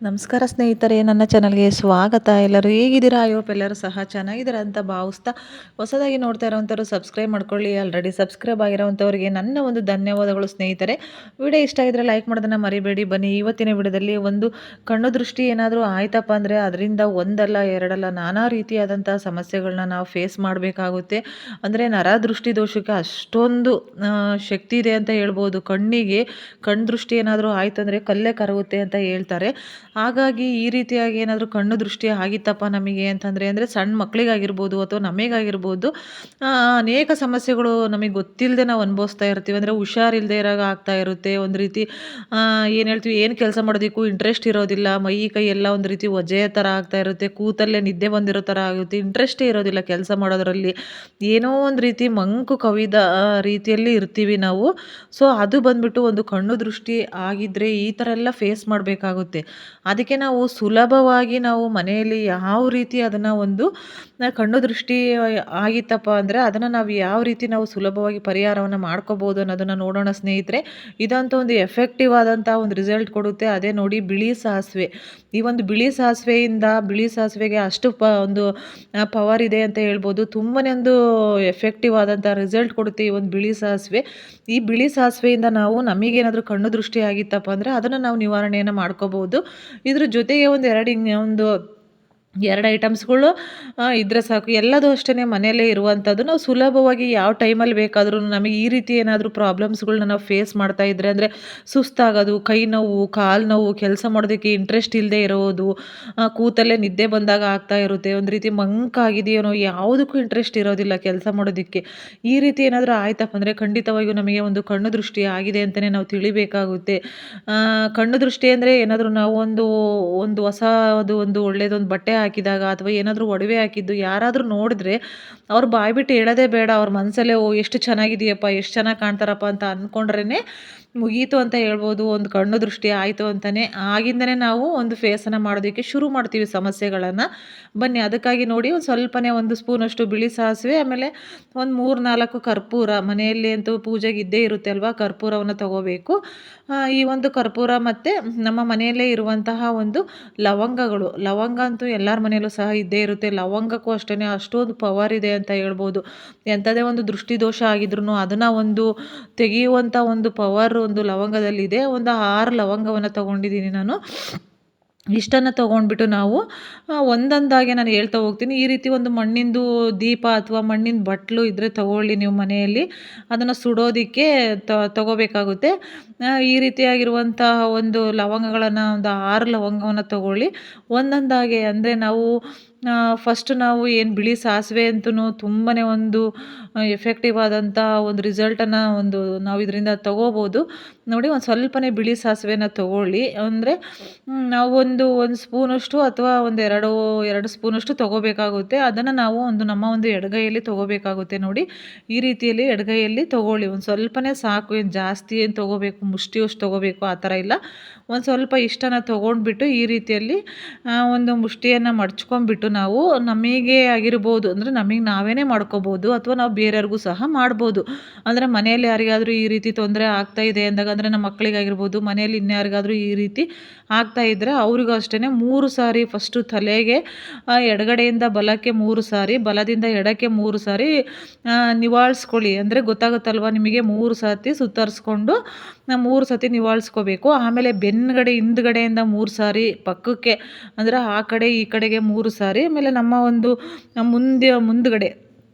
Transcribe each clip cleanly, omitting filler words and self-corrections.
ನಮಸ್ಕಾರ ಸ್ನೇಹಿತರೆ, ನನ್ನ ಚಾನಲ್ಗೆ ಸ್ವಾಗತ. ಎಲ್ಲರೂ ಹೇಗಿದ್ದೀರಾ? ಐ ಹೋಪ್ ಎಲ್ಲರೂ ಸಹ ಚೆನ್ನಾಗಿದ್ದೀರಾ ಅಂತ ಭಾವಿಸ್ತಾ, ಹೊಸದಾಗಿ ನೋಡ್ತಾ ಇರೋವಂಥವ್ರು ಸಬ್ಸ್ಕ್ರೈಬ್ ಮಾಡ್ಕೊಳ್ಳಿ. ಆಲ್ರೆಡಿ ಸಬ್ಸ್ಕ್ರೈಬ್ ಆಗಿರೋವಂಥವ್ರಿಗೆ ನನ್ನ ಒಂದು ಧನ್ಯವಾದಗಳು ಸ್ನೇಹಿತರೆ. ವಿಡಿಯೋ ಇಷ್ಟ ಆಗಿದ್ರೆ ಲೈಕ್ ಮಾಡೋದನ್ನು ಮರಿಬೇಡಿ. ಬನ್ನಿ, ಇವತ್ತಿನ ವಿಡಿಯೋದಲ್ಲಿ ಒಂದು ಕಣ್ಣು ದೃಷ್ಟಿ ಏನಾದರೂ ಆಯ್ತಪ್ಪ ಅಂದರೆ ಅದರಿಂದ ಒಂದಲ್ಲ ಎರಡಲ್ಲ ನಾನಾ ರೀತಿಯಾದಂಥ ಸಮಸ್ಯೆಗಳನ್ನ ನಾವು ಫೇಸ್ ಮಾಡಬೇಕಾಗುತ್ತೆ. ಅಂದರೆ ನರ ದೃಷ್ಟಿ ದೋಷಕ್ಕೆ ಅಷ್ಟೊಂದು ಶಕ್ತಿ ಇದೆ ಅಂತ ಹೇಳ್ಬೋದು. ಕಣ್ಣು ದೃಷ್ಟಿ ಏನಾದರೂ ಆಯ್ತು ಅಂದರೆ ಕಲ್ಲೇ ಕರಗುತ್ತೆ ಅಂತ ಹೇಳ್ತಾರೆ. ಹಾಗಾಗಿ ಈ ರೀತಿಯಾಗಿ ಏನಾದರೂ ಕಣ್ಣು ದೃಷ್ಟಿ ಆಗಿತ್ತಪ್ಪ ನಮಗೆ ಅಂತಂದರೆ, ಅಂದರೆ ಸಣ್ಣ ಮಕ್ಕಳಿಗಾಗಿರ್ಬೋದು ಅಥವಾ ನಮಗಾಗಿರ್ಬೋದು, ಅನೇಕ ಸಮಸ್ಯೆಗಳು ನಮಗೆ ಗೊತ್ತಿಲ್ಲದೆ ನಾವು ಅನುಭವಿಸ್ತಾ ಇರ್ತೀವಿ. ಅಂದರೆ ಹುಷಾರಿಲ್ಲದೆ ಇರೋಂಗೆ ಆಗ್ತಾ ಇರುತ್ತೆ. ಒಂದು ರೀತಿ ಏನು ಹೇಳ್ತೀವಿ, ಏನು ಕೆಲಸ ಮಾಡೋದಕ್ಕೂ ಇಂಟ್ರೆಸ್ಟ್ ಇರೋದಿಲ್ಲ. ಮೈ ಕೈ ಎಲ್ಲ ಒಂದು ರೀತಿ ಒಜೆಯ ಥರ ಆಗ್ತಾ ಇರುತ್ತೆ. ಕೂತಲ್ಲೇ ನಿದ್ದೆ ಬಂದಿರೋ ಥರ ಆಗುತ್ತೆ. ಇಂಟ್ರೆಸ್ಟೇ ಇರೋದಿಲ್ಲ ಕೆಲಸ ಮಾಡೋದರಲ್ಲಿ. ಏನೋ ಒಂದು ರೀತಿ ಮಂಕು ಕವಿದ ರೀತಿಯಲ್ಲಿ ಇರ್ತೀವಿ ನಾವು. ಸೊ ಅದು ಬಂದ್ಬಿಟ್ಟು ಒಂದು ಕಣ್ಣು ದೃಷ್ಟಿ ಆಗಿದ್ದರೆ ಈ ಥರ ಎಲ್ಲ ಫೇಸ್ ಮಾಡಬೇಕಾಗುತ್ತೆ. ಅದಕ್ಕೆ ನಾವು ಸುಲಭವಾಗಿ ನಾವು ಮನೆಯಲ್ಲಿ ಯಾವ ರೀತಿ ಅದನ್ನು ಒಂದು ಕಣ್ಣು ದೃಷ್ಟಿ ಆಗಿತ್ತಪ್ಪ ಅಂದರೆ ಅದನ್ನು ನಾವು ಯಾವ ರೀತಿ ನಾವು ಸುಲಭವಾಗಿ ಪರಿಹಾರವನ್ನು ಮಾಡ್ಕೋಬೋದು ಅನ್ನೋದನ್ನು ನೋಡೋಣ ಸ್ನೇಹಿತರೆ. ಇದಂತೂ ಒಂದು ಎಫೆಕ್ಟಿವ್ ಆದಂಥ ಒಂದು ರಿಸಲ್ಟ್ ಕೊಡುತ್ತೆ. ಅದೇ ನೋಡಿ, ಬಿಳಿ ಸಾಸಿವೆ. ಈ ಒಂದು ಬಿಳಿ ಸಾಸಿವೆಗೆ ಅಷ್ಟು ಒಂದು ಪವರ್ ಇದೆ ಅಂತ ಹೇಳ್ಬೋದು. ತುಂಬಾ ಒಂದು ಎಫೆಕ್ಟಿವ್ ಆದಂಥ ರಿಸಲ್ಟ್ ಕೊಡುತ್ತೆ ಈ ಒಂದು ಬಿಳಿ ಸಾಸಿವೆ. ಈ ಬಿಳಿ ಸಾಸಿವೆಯಿಂದ ನಾವು ನಮಗೇನಾದರೂ ಕಣ್ಣು ದೃಷ್ಟಿ ಆಗಿತ್ತಪ್ಪ ಅಂದರೆ ಅದನ್ನು ನಾವು ನಿವಾರಣೆಯನ್ನು ಮಾಡ್ಕೋಬೋದು. ಇದ್ರ ಜೊತೆಗೆ ಒಂದು 2 ಐಟಮ್ಸ್ಗಳು ಇದ್ದರೆ ಸಾಕು. ಎಲ್ಲದೂ ಅಷ್ಟೇ ಮನೆಯಲ್ಲೇ ಇರುವಂಥದ್ದು. ನಾವು ಸುಲಭವಾಗಿ ಯಾವ ಟೈಮಲ್ಲಿ ಬೇಕಾದ್ರೂ ನಮಗೆ ಈ ರೀತಿ ಏನಾದರೂ ಪ್ರಾಬ್ಲಮ್ಸ್ಗಳನ್ನ ನಾವು ಫೇಸ್ ಮಾಡ್ತಾ ಇದ್ದರೆ, ಅಂದರೆ ಸುಸ್ತಾಗೋದು, ಕೈ ನೋವು, ಕಾಲು ನೋವು, ಕೆಲಸ ಮಾಡೋದಕ್ಕೆ ಇಂಟ್ರೆಸ್ಟ್ ಇಲ್ಲದೆ ಇರೋದು, ಕೂತಲ್ಲೇ ನಿದ್ದೆ ಬಂದಾಗ ಆಗ್ತಾ ಇರುತ್ತೆ, ಒಂದು ರೀತಿ ಮಂಕಾಗಿದೆಯೇನೋ, ಯಾವುದಕ್ಕೂ ಇಂಟ್ರೆಸ್ಟ್ ಇರೋದಿಲ್ಲ ಕೆಲಸ ಮಾಡೋದಕ್ಕೆ. ಈ ರೀತಿ ಏನಾದರೂ ಆಯ್ತಪ್ಪ ಅಂದರೆ ಖಂಡಿತವಾಗಿಯೂ ನಮಗೆ ಒಂದು ಕಣ್ಣು ದೃಷ್ಟಿ ಆಗಿದೆ ಅಂತಲೇ ನಾವು ತಿಳಿಬೇಕಾಗುತ್ತೆ. ಕಣ್ಣು ದೃಷ್ಟಿ ಅಂದರೆ ಏನಾದರೂ ನಾವು ಒಂದು ಹೊಸದು ಒಂದು ಒಳ್ಳೆಯದೊಂದು ಬಟ್ಟೆ ಹಾಕಿದಾಗ ಅಥವಾ ಏನಾದರೂ ಒಡವೆ ಹಾಕಿದ್ದು ಯಾರಾದರೂ ನೋಡಿದ್ರೆ ಅವ್ರು ಬಾಯ್ಬಿಟ್ಟು ಹೇಳೋದೇ ಬೇಡ. ಅವ್ರ ಮನಸ್ಸಲ್ಲೇ ಓ ಎಷ್ಟು ಚೆನ್ನಾಗಿದೆಯಪ್ಪ, ಎಷ್ಟು ಚೆನ್ನಾಗಿ ಕಾಣ್ತಾರಪ್ಪ ಅಂತ ಅಂದ್ಕೊಂಡ್ರೇ ಮುಗೀತು ಅಂತ ಹೇಳ್ಬೋದು. ಒಂದು ಕಣ್ಣು ದೃಷ್ಟಿ ಆಯಿತು ಅಂತಲೇ ಆಗಿಂದನೇ ನಾವು ಒಂದು ಫೇಸನ್ನು ಮಾಡೋದಕ್ಕೆ ಶುರು ಮಾಡ್ತೀವಿ ಸಮಸ್ಯೆಗಳನ್ನು. ಬನ್ನಿ, ಅದಕ್ಕಾಗಿ ನೋಡಿ, ಒಂದು ಸ್ವಲ್ಪನೇ ಒಂದು ಸ್ಪೂನಷ್ಟು ಬಿಳಿ ಸಾಸಿವೆ, ಆಮೇಲೆ ಒಂದು 3-4 ಕರ್ಪೂರ. ಮನೆಯಲ್ಲಿ ಅಂತೂ ಪೂಜೆಗೆ ಇದ್ದೇ ಇರುತ್ತೆ ಅಲ್ವಾ, ಕರ್ಪೂರವನ್ನು ತಗೋಬೇಕು. ಈ ಒಂದು ಕರ್ಪೂರ ಮತ್ತು ನಮ್ಮ ಮನೆಯಲ್ಲೇ ಇರುವಂತಹ ಒಂದು ಲವಂಗ ಅಂತೂ ಎಲ್ಲರ ಮನೆಯಲ್ಲೂ ಸಹ ಇದ್ದೇ ಇರುತ್ತೆ. ಲವಂಗಕ್ಕೂ ಅಷ್ಟೇ ಅಷ್ಟೊಂದು ಪವರ್ ಇದೆ ಅಂತ ಹೇಳ್ಬೋದು. ಎಂಥದೇ ಒಂದು ದೃಷ್ಟಿ ದೋಷ ಆಗಿದ್ರೂ ಅದನ್ನು ಒಂದು ತೆಗೆಯುವಂಥ ಒಂದು ಪವರ್ ಒಂದು ಲವಂಗದಲ್ಲಿದೆ. ಒಂದು 6 ಲವಂಗವನ್ನು ತಗೊಂಡಿದ್ದೀನಿ ನಾನು. ಇಷ್ಟನ್ನು ತೊಗೊಂಡ್ಬಿಟ್ಟು ನಾವು ಒಂದೊಂದಾಗೆ ನಾನು ಹೇಳ್ತಾ ಹೋಗ್ತೀನಿ. ಈ ರೀತಿ ಒಂದು ಮಣ್ಣಿಂದು ದೀಪ ಅಥವಾ ಮಣ್ಣಿನ ಬಟ್ಟಲು ಇದ್ದರೆ ತಗೊಳ್ಳಿ ನೀವು ಮನೆಯಲ್ಲಿ. ಅದನ್ನು ಸುಡೋದಕ್ಕೆ ತಗೋಬೇಕಾಗುತ್ತೆ. ಈ ರೀತಿಯಾಗಿರುವಂತಹ ಒಂದು ಲವಂಗಗಳನ್ನು, ಒಂದು 6 ಲವಂಗವನ್ನು ತಗೊಳ್ಳಿ ಒಂದೊಂದಾಗೆ. ಅಂದರೆ ನಾವು ಫಸ್ಟು ನಾವು ಏನು ಬಿಳಿ ಸಾಸಿವೆ ಅಂತೂ ತುಂಬಾ ಒಂದು ಎಫೆಕ್ಟಿವ್ ಆದಂಥ ಒಂದು ರಿಸಲ್ಟನ್ನು ನಾವು ಇದರಿಂದ ತಗೋಬೋದು. ನೋಡಿ, ಒಂದು ಸ್ವಲ್ಪನೇ ಬಿಳಿ ಸಾಸಿವೆನ ತಗೊಳ್ಳಿ. ಅಂದರೆ ನಾವು ಒಂದು ಸ್ಪೂನಷ್ಟು ಅಥವಾ ಒಂದು 2 ಸ್ಪೂನಷ್ಟು ತಗೋಬೇಕಾಗುತ್ತೆ. ಅದನ್ನು ನಾವು ನಮ್ಮ ಒಂದು ಎಡಗೈಯಲ್ಲಿ ತಗೋಬೇಕಾಗುತ್ತೆ. ನೋಡಿ, ಈ ರೀತಿಯಲ್ಲಿ ಎಡಗೈಯಲ್ಲಿ ತಗೊಳ್ಳಿ. ಒಂದು ಸ್ವಲ್ಪನೇ ಸಾಕು, ಏನು ಜಾಸ್ತಿ ಏನು ತಗೋಬೇಕು, ಮುಷ್ಟಿಯಷ್ಟು ತಗೋಬೇಕು ಆ ಥರ ಇಲ್ಲ. ಒಂದು ಸ್ವಲ್ಪ ಇಷ್ಟನ್ನು ತೊಗೊಂಡ್ಬಿಟ್ಟು ಈ ರೀತಿಯಲ್ಲಿ ಒಂದು ಮುಷ್ಟಿಯನ್ನು ಮಡ್ಚ್ಕೊಂಡ್ಬಿಟ್ಟು ನಾವು ನಮಗೆ ಆಗಿರ್ಬೋದು, ಅಂದರೆ ನಮಗೆ ನಾವೇ ಮಾಡ್ಕೋಬೋದು ಅಥವಾ ನಾವು ಬೇರೆಯವ್ರಿಗೂ ಸಹ ಮಾಡ್ಬೋದು. ಅಂದರೆ ಮನೆಯಲ್ಲಿ ಯಾರಿಗಾದರೂ ಈ ರೀತಿ ತೊಂದರೆ ಆಗ್ತಾ ಇದೆ ಅಂದಾಗ, ಅಂದರೆ ನಮ್ಮ ಮಕ್ಕಳಿಗಾಗಿರ್ಬೋದು, ಮನೆಯಲ್ಲಿ ಇನ್ಯಾರಿಗಾದರೂ ಈ ರೀತಿ ಆಗ್ತಾ ಇದ್ದರೆ ಅವ್ರಿಗೂ ಅಷ್ಟೇ 3 ಸಾರಿ ಫಸ್ಟು ತಲೆಗೆ ಎಡಗಡೆಯಿಂದ ಬಲಕ್ಕೆ 3 ಸಾರಿ, ಬಲದಿಂದ ಎಡಕ್ಕೆ 3 ಸಾರಿ ನಿವಾಳಿಸ್ಕೊಳ್ಳಿ. ಅಂದರೆ ಗೊತ್ತಾಗುತ್ತಲ್ವ ನಿಮಗೆ, 3 ಸರ್ತಿ ಸುತ್ತರಿಸ್ಕೊಂಡು 3 ಸತಿ ನಿವಾಳಿಸ್ಕೋಬೇಕು. ಆಮೇಲೆ ಬೆನ್ನುಗಡೆ ಹಿಂದ್ಗಡೆಯಿಂದ 3 ಸಾರಿ, ಪಕ್ಕಕ್ಕೆ ಅಂದರೆ ಆ ಕಡೆ ಈ ಕಡೆಗೆ 3 ಸಾರಿ, ಆಮೇಲೆ ನಮ್ಮ ಒಂದು ಮುಂದ್ಗಡೆ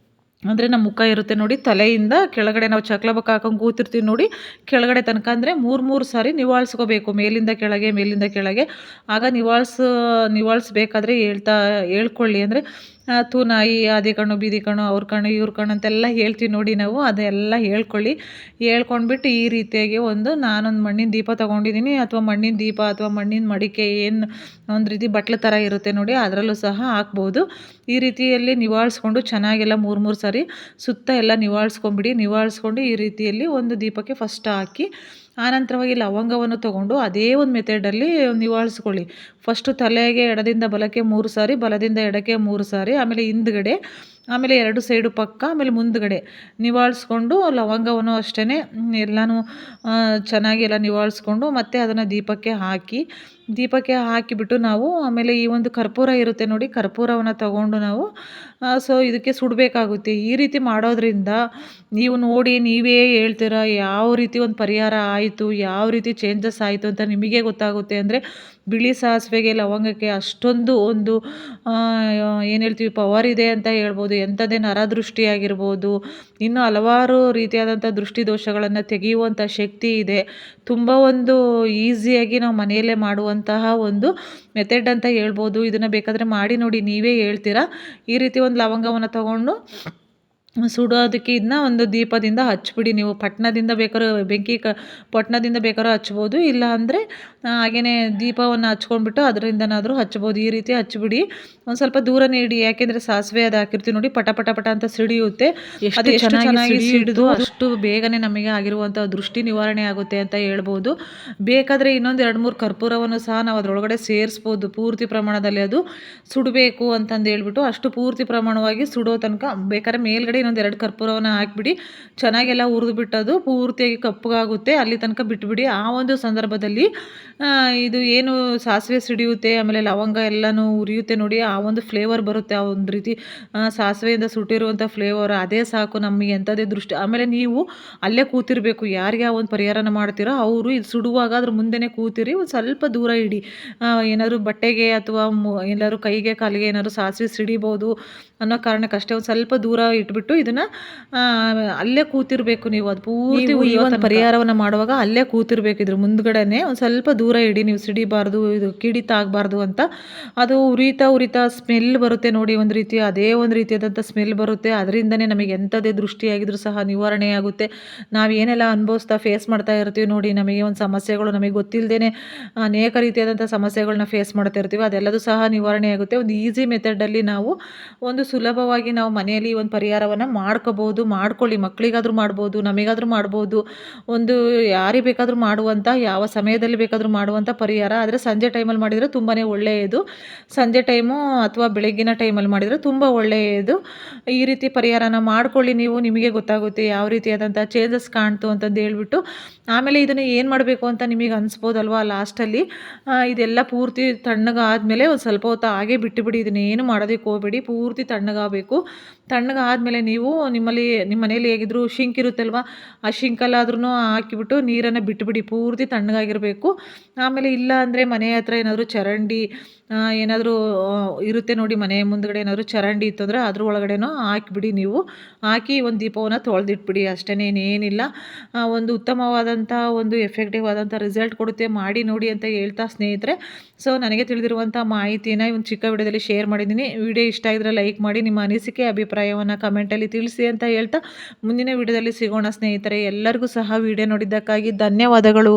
ಅಂದರೆ ನಮ್ಮ ಮುಖ ಇರುತ್ತೆ ನೋಡಿ, ತಲೆಯಿಂದ ಕೆಳಗಡೆ ನಾವು ಚಕ್ಲಬಕ್ಕ ಹಾಕೊಂಡು ಕೂತಿರ್ತೀವಿ ನೋಡಿ, ಕೆಳಗಡೆ ತನಕ ಅಂದರೆ 3 ಸಾರಿ ನಿವಾಳಿಸ್ಕೋಬೇಕು. ಮೇಲಿಂದ ಕೆಳಗೆ, ಮೇಲಿಂದ ಕೆಳಗೆ. ಆಗ ನಿವಾಳಿಸ್ಬೇಕಾದ್ರೆ ಹೇಳ್ಕೊಳ್ಳಿ. ಅಂದರೆ ತೂ ನಾಯಿ, ಅದೇ ಕಣ್ಣು ಬೀದಿ ಕಣ್ಣು, ಅವ್ರ ಕಣ್ಣು ಇವ್ರ ಕಣ್ಣು ಅಂತೆಲ್ಲ ಹೇಳ್ತೀವಿ ನೋಡಿ ನಾವು, ಅದೆಲ್ಲ ಹೇಳ್ಕೊಳ್ಳಿ. ಹೇಳ್ಕೊಂಡ್ಬಿಟ್ಟು ಈ ರೀತಿಯಾಗಿ ನಾನೊಂದು ಮಣ್ಣಿನ ದೀಪ ತೊಗೊಂಡಿದ್ದೀನಿ, ಅಥವಾ ಮಣ್ಣಿನ ದೀಪ ಅಥವಾ ಮಣ್ಣಿನ ಮಡಿಕೆ, ಏನು ಒಂದು ರೀತಿ ಬಟ್ಲು ಥರ ಇರುತ್ತೆ ನೋಡಿ, ಅದರಲ್ಲೂ ಸಹ ಹಾಕ್ಬೋದು. ಈ ರೀತಿಯಲ್ಲಿ ನಿವಾಳಿಸ್ಕೊಂಡು ಚೆನ್ನಾಗೆಲ್ಲ 3 ಸಾರಿ ಸುತ್ತ ಎಲ್ಲ ನಿವಾಳಿಸ್ಕೊಂಬಿಡಿ. ನಿವಾಳಿಸ್ಕೊಂಡು ಈ ರೀತಿಯಲ್ಲಿ ಒಂದು ದೀಪಕ್ಕೆ ಫಸ್ಟ್ ಹಾಕಿ, ಆನಂತರವಾಗಿ ಲವಂಗವನ್ನು ತೊಗೊಂಡು ಅದೇ ಒಂದು ಮೆಥಡಲ್ಲಿ ನಿವಾಳಿಸ್ಕೊಳ್ಳಿ. ಫಸ್ಟು ತಲೆಗೆ ಎಡದಿಂದ ಬಲಕ್ಕೆ 3 ಸಾರಿ, ಬಲದಿಂದ ಎಡಕ್ಕೆ 3 ಸಾರಿ, ಆಮೇಲೆ ಹಿಂದ್ಗಡೆ ಆಮೇಲೆ 2 ಸೈಡು ಪಕ್ಕ, ಆಮೇಲೆ ಮುಂದ್ಗಡೆ ನಿವಾಳಿಸ್ಕೊಂಡು ಲವಂಗವನ್ನು ಅಷ್ಟೇ ಎಲ್ಲನೂ ಚೆನ್ನಾಗಿ ಎಲ್ಲ ನಿವಾಳಿಸ್ಕೊಂಡು ಮತ್ತೆ ಅದನ್ನು ದೀಪಕ್ಕೆ ಹಾಕಿಬಿಟ್ಟು ನಾವು ಆಮೇಲೆ ಈ ಒಂದು ಕರ್ಪೂರ ಇರುತ್ತೆ ನೋಡಿ, ಕರ್ಪೂರವನ್ನು ತಗೊಂಡು ನಾವು ಸೊ ಇದಕ್ಕೆ ಸುಡಬೇಕಾಗುತ್ತೆ. ಈ ರೀತಿ ಮಾಡೋದ್ರಿಂದ ನೀವು ನೋಡಿ ನೀವೇ ಹೇಳ್ತೀರಾ ಯಾವ ರೀತಿ ಒಂದು ಪರಿಹಾರ ಆಯಿತು, ಯಾವ ರೀತಿ ಚೇಂಜಸ್ ಆಯಿತು ಅಂತ ನಿಮಗೆ ಗೊತ್ತಾಗುತ್ತೆ. ಅಂದರೆ ಬಿಳಿ ಸಾಸಿವೆಗೆ ಲವಂಗಕ್ಕೆ ಅಷ್ಟೊಂದು ಒಂದು ಏನು ಹೇಳ್ತೀವಿ ಪವರ್ ಇದೆ ಅಂತ ಹೇಳ್ಬೋದು. ಎಂಥದ್ದೇ ನರದೃಷ್ಟಿ ಆಗಿರ್ಬೋದು, ಇನ್ನು ಹಲವಾರು ರೀತಿಯಾದಂಥ ದೃಷ್ಟಿ ದೋಷಗಳನ್ನು ತೆಗೆಯುವಂಥ ಶಕ್ತಿ ಇದೆ. ತುಂಬ ಒಂದು ಈಸಿಯಾಗಿ ನಾವು ಮನೆಯಲ್ಲೇ ಮಾಡುವಂತಹ ಒಂದು ಮೆಥಡ್ ಅಂತ ಹೇಳ್ಬೋದು. ಇದನ್ನು ಬೇಕಾದರೆ ಮಾಡಿ ನೋಡಿ, ನೀವೇ ಹೇಳ್ತೀರಾ. ಈ ರೀತಿ ಒಂದು ಲವಂಗವನ್ನು ತಗೊಂಡು ಸುಡೋದಕ್ಕೆ ಇದನ್ನ ಒಂದು ದೀಪದಿಂದ ಹಚ್ಬಿಡಿ. ನೀವು ಪಟ್ಟಣದಿಂದ ಬೇಕಾದ್ರೂ ಪಟ್ಟಣದಿಂದ ಬೇಕಾದ್ರೂ ಹಚ್ಬೋದು, ಇಲ್ಲ ಅಂದರೆ ಹಾಗೆಯೇ ದೀಪವನ್ನು ಹಚ್ಕೊಂಡ್ಬಿಟ್ಟು ಅದರಿಂದನಾದರೂ ಹಚ್ಬೋದು. ಈ ರೀತಿ ಹಚ್ಬಿಡಿ, ಒಂದು ಸ್ವಲ್ಪ ದೂರನೇ ಇಡಿ. ಯಾಕೆಂದರೆ ಸಾಸಿವೆ ಅದು ಹಾಕಿರ್ತೀವಿ ನೋಡಿ, ಪಟ ಪಟ ಪಟ ಅಂತ ಸಿಡಿಯುತ್ತೆ. ಅದು ಎಷ್ಟು ಚೆನ್ನಾಗಿ ಸಿಡಿದು ಅಷ್ಟು ಬೇಗನೆ ನಮಗೆ ಆಗಿರುವಂಥ ದೃಷ್ಟಿ ನಿವಾರಣೆ ಆಗುತ್ತೆ ಅಂತ ಹೇಳ್ಬೋದು. ಬೇಕಾದರೆ ಇನ್ನೊಂದು 2-3 ಕರ್ಪೂರವನ್ನು ಸಹ ನಾವು ಅದರೊಳಗಡೆ ಸೇರಿಸ್ಬೋದು. ಪೂರ್ತಿ ಪ್ರಮಾಣದಲ್ಲಿ ಅದು ಸುಡಬೇಕು ಅಂತಂದು ಹೇಳ್ಬಿಟ್ಟು ಅಷ್ಟು ಪೂರ್ತಿ ಪ್ರಮಾಣವಾಗಿ ಸುಡೋ ತನಕ ಬೇಕಾದ್ರೆ ಮೇಲ್ಗಡೆ ಇನ್ನೊಂದು 2 ಕರ್ಪೂರವನ್ನು ಹಾಕಿಬಿಡಿ. ಚೆನ್ನಾಗೆಲ್ಲ ಹುರಿದು ಅದು ಪೂರ್ತಿಯಾಗಿ ಕಪ್ಪಗಾಗುತ್ತೆ, ಅಲ್ಲಿ ತನಕ ಬಿಟ್ಬಿಡಿ. ಆ ಒಂದು ಸಂದರ್ಭದಲ್ಲಿ ಇದು ಏನು ಸಾಸಿವೆ ಸಿಡಿಯುತ್ತೆ, ಆಮೇಲೆ ಲವಂಗ ಎಲ್ಲನೂ ಉರಿಯುತ್ತೆ ನೋಡಿ, ಆ ಒಂದು ಫ್ಲೇವರ್ ಬರುತ್ತೆ. ಆ ಒಂದು ರೀತಿ ಸಾಸಿವೆಯಿಂದ ಸುಟ್ಟಿರುವಂಥ ಫ್ಲೇವರ್ ಅದೇ ಸಾಕು ನಮಗೆ ಎಂಥದೇ ದೃಷ್ಟಿ. ಆಮೇಲೆ ನೀವು ಅಲ್ಲೇ ಕೂತಿರಬೇಕು. ಯಾರಿಗೆ ಆ ಒಂದು ಪರಿಹಾರನ ಮಾಡ್ತೀರೋ ಅವರು ಇದು ಸುಡುವಾಗ ಅದ್ರ ಮುಂದೆನೇ ಕೂತಿರಿ. ಒಂದು ಸ್ವಲ್ಪ ದೂರ ಇಡಿ. ಏನಾದರೂ ಬಟ್ಟೆಗೆ ಅಥವಾ ಎಲ್ಲರೂ ಕೈಗೆ ಕಾಲಿಗೆ ಏನಾದರೂ ಸಾಸಿವೆ ಸಿಡಿಬೋದು ಅನ್ನೋ ಕಾರಣಕ್ಕಷ್ಟೇ ಒಂದು ಸ್ವಲ್ಪ ದೂರ ಇಟ್ಬಿಟ್ಟು ಇದನ್ನು ಅಲ್ಲೇ ಕೂತಿರಬೇಕು. ನೀವು ಅದು ಪೂರ್ತಿ ಈ ಒಂದು ಪರಿಹಾರವನ್ನು ಮಾಡುವಾಗ ಅಲ್ಲೇ ಕೂತಿರ್ಬೇಕು. ಇದ್ರ ಮುಂದ್ಗಡೆನೆ ಒಂದು ಸ್ವಲ್ಪ ದೂರ ಇಡಿ. ನೀವು ಸಿಡಿಬಾರ್ದು, ಇದು ಕಿಡಿತ ಆಗಬಾರ್ದು ಅಂತ. ಅದು ಉರಿತಾ ಸ್ಮೆಲ್ ಬರುತ್ತೆ ನೋಡಿ, ಒಂದು ರೀತಿ ಅದೇ ಒಂದು ರೀತಿಯಾದಂಥ ಸ್ಮೆಲ್ ಬರುತ್ತೆ. ಅದರಿಂದನೇ ನಮಗೆ ಎಂಥದೇ ದೃಷ್ಟಿಯಾಗಿದ್ರೂ ಸಹ ನಿವಾರಣೆ ಆಗುತ್ತೆ. ನಾವು ಏನೆಲ್ಲ ಅನುಭವಿಸ್ತಾ ಫೇಸ್ ಮಾಡ್ತಾ ಇರ್ತೀವಿ ನೋಡಿ, ನಮಗೆ ಒಂದು ಸಮಸ್ಯೆಗಳು ನಮಗೆ ಗೊತ್ತಿಲ್ಲದೇ ಅನೇಕ ರೀತಿಯಾದಂಥ ಸಮಸ್ಯೆಗಳನ್ನ ಫೇಸ್ ಮಾಡ್ತಾ ಇರ್ತೀವಿ, ಅದೆಲ್ಲದೂ ಸಹ ನಿವಾರಣೆ ಆಗುತ್ತೆ. ಒಂದು ಈಸಿ ಮೆಥಡಲ್ಲಿ ನಾವು ಒಂದು ಸುಲಭವಾಗಿ ನಾವು ಮನೆಯಲ್ಲಿ ಒಂದು ಪರಿಹಾರವನ್ನು ಮಾಡ್ಕೋಬೋದು. ಮಾಡ್ಕೊಳ್ಳಿ, ಮಕ್ಕಳಿಗಾದರೂ ಮಾಡ್ಬೋದು, ನಮಗಾದರೂ ಮಾಡ್ಬೋದು. ಒಂದು ಯಾರಿಗೆ ಬೇಕಾದರೂ ಮಾಡುವಂಥ, ಯಾವ ಸಮಯದಲ್ಲಿ ಬೇಕಾದರೂ ಮಾಡುವಂಥ ಪರಿಹಾರ. ಆದರೆ ಸಂಜೆ ಟೈಮಲ್ಲಿ ಮಾಡಿದರೆ ತುಂಬಾ ಒಳ್ಳೆಯದು. ಸಂಜೆ ಟೈಮು ಅಥವಾ ಬೆಳಗ್ಗಿನ ಟೈಮಲ್ಲಿ ಮಾಡಿದರೆ ತುಂಬ ಒಳ್ಳೆಯದು. ಈ ರೀತಿ ಪರಿಹಾರನ ಮಾಡ್ಕೊಳ್ಳಿ ನೀವು, ನಿಮಗೆ ಗೊತ್ತಾಗುತ್ತೆ ಯಾವ ರೀತಿಯಾದಂಥ ಚೇಂಜಸ್ ಕಾಣ್ತು ಅಂತಂದು ಹೇಳ್ಬಿಟ್ಟು. ಆಮೇಲೆ ಇದನ್ನು ಏನು ಮಾಡಬೇಕು ಅಂತ ನಿಮಗೆ ಅನಿಸ್ಬೋದಲ್ವಾ ಲಾಸ್ಟಲ್ಲಿ. ಇದೆಲ್ಲ ಪೂರ್ತಿ ತಣ್ಣಗಾದಮೇಲೆ ಒಂದು ಸ್ವಲ್ಪ ಹೊತ್ತು ಹಾಗೆ ಬಿಟ್ಟುಬಿಡಿ. ಇದನ್ನೇನು ಮಾಡೋದಕ್ಕೆ ಹೋಗಬೇಡಿ, ಪೂರ್ತಿ ತಣ್ಣಗಾಗಬೇಕು. ತಣ್ಣಗಾದಮೇಲೆ ನೀವು ನಿಮ್ಮ ಮನೇಲಿ ಹೇಗಿದ್ರು ಶಿಂಕ್ ಇರುತ್ತಲ್ವ, ಆ ಶಿಂಕಲ್ಲಾದ್ರೂ ಹಾಕಿಬಿಟ್ಟು ನೀರನ್ನು ಬಿಟ್ಟುಬಿಡಿ. ಪೂರ್ತಿ ತಣ್ಣಗಾಗಿರಬೇಕು. ಆಮೇಲೆ ಇಲ್ಲ ಅಂದರೆ ಮನೆ ಹತ್ರ ಏನಾದರೂ ಚರಂಡಿ ಏನಾದರೂ ಇರುತ್ತೆ ನೋಡಿ, ಮನೆ ಮುಂದ್ಗಡೆ ಏನಾದರೂ ಚರಂಡಿ ಇತ್ತು ಅಂದರೆ ಅದ್ರ ಒಳಗಡೆನೂ ಹಾಕಿಬಿಡಿ. ನೀವು ಹಾಕಿ ಒಂದು ದೀಪವನ್ನು ತೊಳೆದಿಟ್ಬಿಡಿ, ಅಷ್ಟೇ, ಏನಿಲ್ಲ. ಒಂದು ಉತ್ತಮವಾದಂಥ ಒಂದು ಎಫೆಕ್ಟಿವ್ ಆದಂಥ ರಿಸಲ್ಟ್ ಕೊಡುತ್ತೆ. ಮಾಡಿ ನೋಡಿ ಅಂತ ಹೇಳ್ತಾ ಸ್ನೇಹಿತರೆ, ಸೊ ನನಗೆ ತಿಳಿದಿರುವಂಥ ಮಾಹಿತಿನ ಒಂದು ಚಿಕ್ಕ ವಿಡಿಯೋದಲ್ಲಿ ಶೇರ್ ಮಾಡಿದ್ದೀನಿ. ವಿಡಿಯೋ ಇಷ್ಟ ಆಗಿದ್ರೆ ಲೈಕ್ ಮಾಡಿ, ನಿಮ್ಮ ಅನಿಸಿಕೆ ಅಭಿಪ್ರಾಯವನ್ನು ಕಮೆಂಟಲ್ಲಿ ತಿಳಿಸಿ ಅಂತ ಹೇಳ್ತಾ ಮುಂದಿನ ವಿಡಿಯೋದಲ್ಲಿ ಸಿಗೋಣ ಸ್ನೇಹಿತರೆ. ಎಲ್ಲರಿಗೂ ಸಹ ವಿಡಿಯೋ ನೋಡಿದ್ದಕ್ಕಾಗಿ ಧನ್ಯವಾದಗಳು.